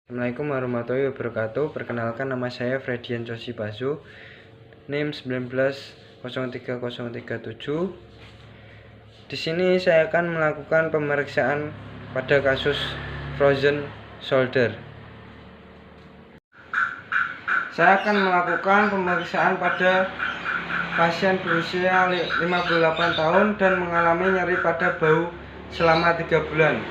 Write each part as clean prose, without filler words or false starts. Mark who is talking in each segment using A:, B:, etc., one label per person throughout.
A: Assalamualaikum warahmatullahi wabarakatuh. Perkenalkan, nama saya Fredian Cosibasu, NIM 1903037. Di sini saya akan melakukan pemeriksaan pada kasus frozen shoulder. Saya akan melakukan pemeriksaan pada pasien berusia 58 tahun dan mengalami nyeri pada bahu selama 3 bulan.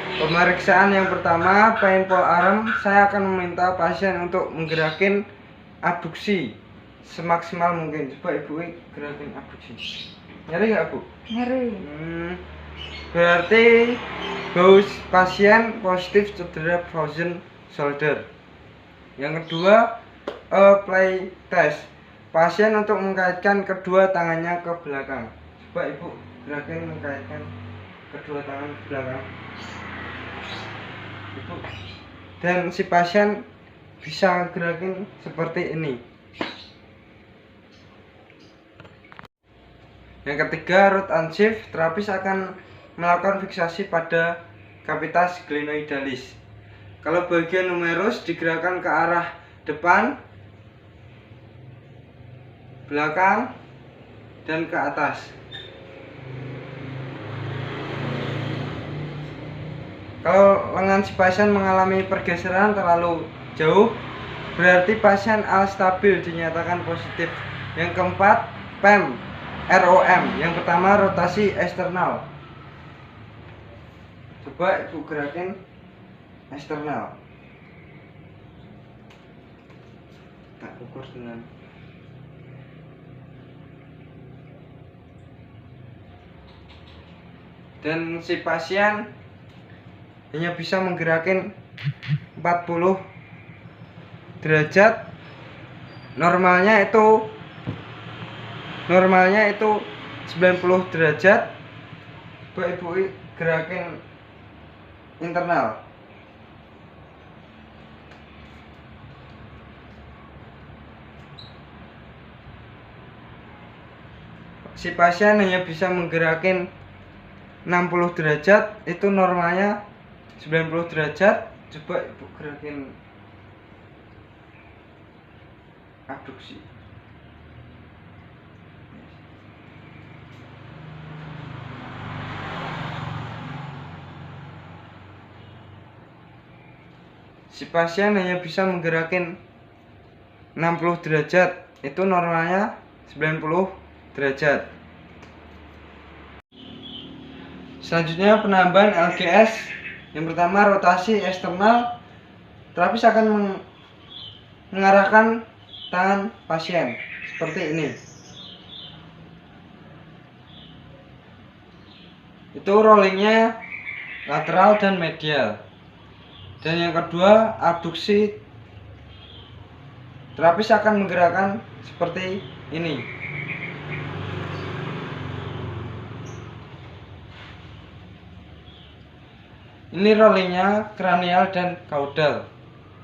A: Pemeriksaan yang pertama, painful arm. Saya akan meminta pasien untuk menggerakkan abduksi semaksimal mungkin. Coba ibu gerakin abduksi. Nyeri nggak bu?
B: Nyeri.
A: Berarti bahu pasien positif cedera frozen shoulder. Yang kedua, play test. Pasien untuk mengkaitkan kedua tangannya ke belakang. Coba ibu gerakin mengkaitkan kedua tangan ke belakang. Dan si pasien bisa gerakin seperti ini. Yang ketiga, root and shift. Terapis akan melakukan fiksasi pada cavitas glenoidalis. Kalau bagian humerus digerakkan ke arah depan, belakang, dan ke atas. Kalau lengan si pasien mengalami pergeseran terlalu jauh, berarti pasien stabil dinyatakan positif. Yang keempat, PEM, ROM. Yang pertama, rotasi eksternal. Coba ibu gerakin eksternal. Tak ukur dengan dan si pasien hanya bisa menggerakkan 40 derajat. Normalnya itu 90 derajat. Coba ibu gerakin internal. Si pasien hanya bisa menggerakkan 60 derajat, itu normalnya 90 derajat. Coba ibu gerakin abduksi. Si pasien hanya bisa menggerakkan 60 derajat, itu normalnya 90 derajat. Selanjutnya, penambahan LGS. Yang pertama, rotasi eksternal. Terapis akan mengarahkan tangan pasien seperti ini. Itu rollingnya lateral dan medial. Dan yang kedua, abduksi. Terapis akan menggerakkan seperti ini. Ini rollingnya kranial dan caudal.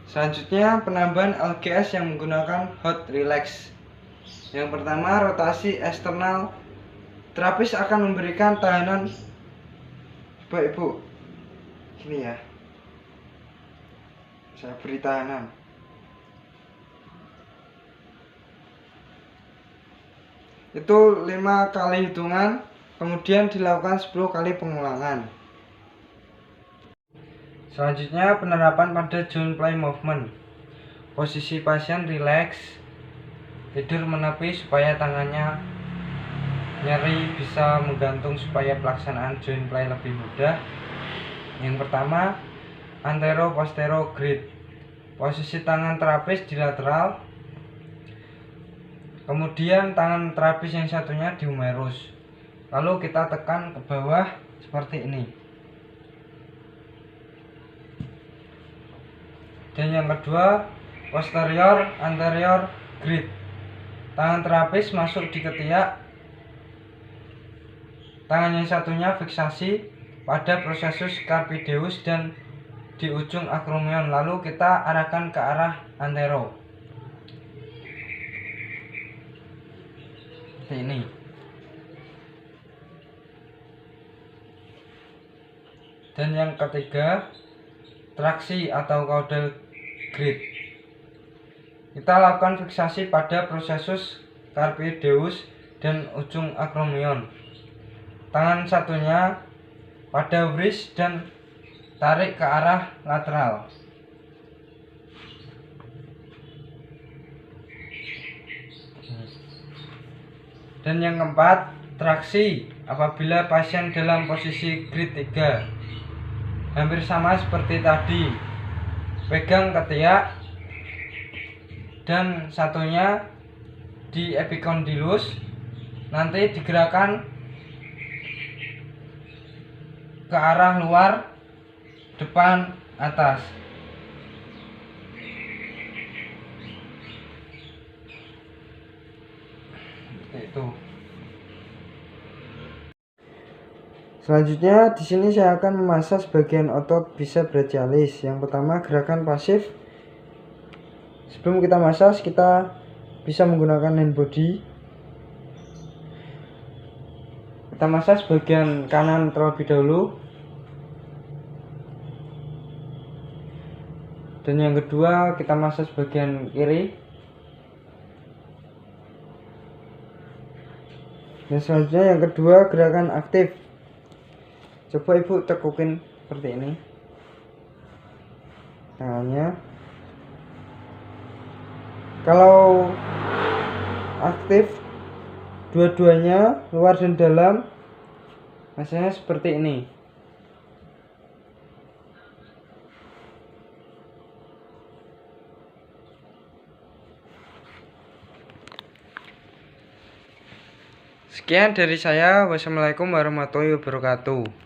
A: Selanjutnya, penambahan LGS yang menggunakan hot relax. Yang pertama, rotasi eksternal. Terapis akan memberikan tahanan. Coba ibu gini ya, saya beri tahanan. Itu 5 kali hitungan, kemudian dilakukan 10 kali pengulangan. Selanjutnya, penerapan pada joint play movement. Posisi pasien rileks, tidur menepi supaya tangannya nyeri bisa menggantung supaya pelaksanaan joint play lebih mudah. Yang pertama, antero postero grip. Posisi tangan terapis di lateral, kemudian tangan terapis yang satunya di humerus. Lalu kita tekan ke bawah seperti ini. Dan yang kedua, posterior anterior grip. Tangan terapis masuk di ketiak, tangan yang satunya fiksasi pada prosesus carpideus dan di ujung acromion. Lalu kita arahkan ke arah antero seperti ini. Dan yang ketiga, traksi atau caudal grid. Kita lakukan fiksasi pada prosesus carpioideus dan ujung acromion. Tangan satunya pada wrist dan tarik ke arah lateral. Dan yang keempat, traksi apabila pasien dalam posisi grid 3. Hampir sama seperti tadi. Pegang ketiak dan satunya di epicondylus, nanti digerakkan ke arah luar, depan, atas. Itu. Selanjutnya di sini saya akan memasas bagian otot bicep brachialis. Yang pertama, gerakan pasif. Sebelum kita masas, kita bisa menggunakan hand body. Kita masas bagian kanan terlebih dahulu. Dan yang kedua, kita masas bagian kiri. Dan selanjutnya yang kedua, gerakan aktif. Coba ibu tekukin seperti ini tangannya. Kalau aktif dua-duanya, luar dan dalam, hasilnya seperti ini. Sekian dari saya. Wassalamualaikum warahmatullahi wabarakatuh.